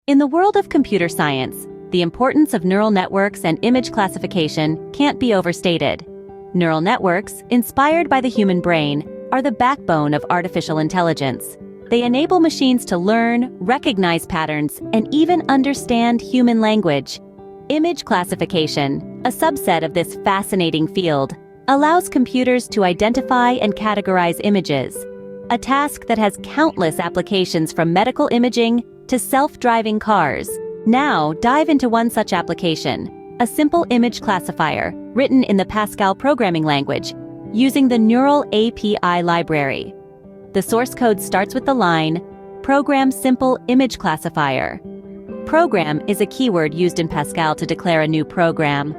In the world of computer science, the importance of neural networks and image classification can't be overstated. Neural networks, inspired by the human brain, are the backbone of artificial intelligence. They enable machines to learn, recognize patterns, and even understand human language. Image classification, a subset of this fascinating field, allows computers to identify and categorize images, a task that has countless applications from medical imaging to self-driving cars. Now, dive into one such application, a simple image classifier written in the Pascal programming language, using the Neural API library. The source code starts with the line, "Program Simple Image Classifier." Program is a keyword used in Pascal to declare a new program.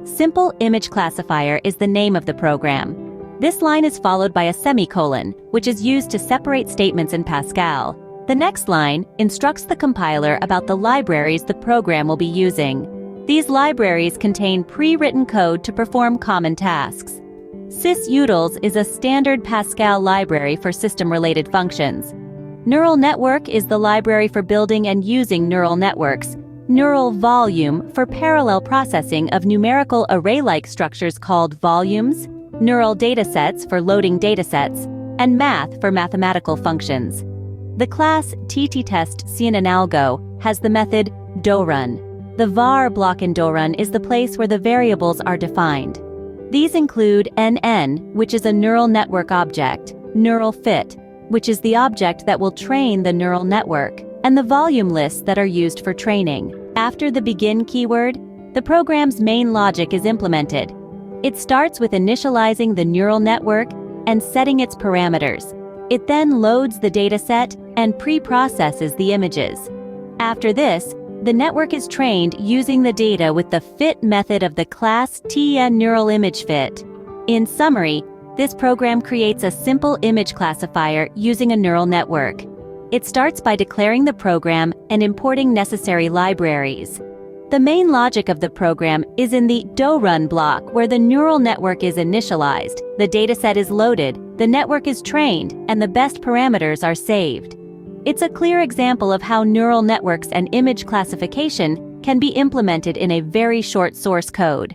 Simple Image Classifier is the name of the program. This line is followed by a semicolon, which is used to separate statements in Pascal. The next line instructs the compiler about the libraries the program will be using. These libraries contain pre-written code to perform common tasks. Sys-utils is a standard Pascal library for system-related functions. Neural network is the library for building and using neural networks. Neural volume for parallel processing of numerical array-like structures called volumes, neural datasets for loading datasets, and math for mathematical functions. The class ttest-cnalgo has the method dorun. The var block in dorun is the place where the variables are defined. These include NN, which is a neural network object, neural fit, which is the object that will train the neural network, and the volume lists that are used for training. After the begin keyword, the program's main logic is implemented. It starts with initializing the neural network and setting its parameters. It then loads the dataset and pre-processes the images. After this, the network is trained using the data with the fit method of the class neural image fit. In summary, this program creates a simple image classifier using a neural network. It starts by declaring the program and importing necessary libraries. The main logic of the program is in the dorun block, where the neural network is initialized, the dataset is loaded, the network is trained, and the best parameters are saved. It's a clear example of how neural networks and image classification can be implemented in a very short source code.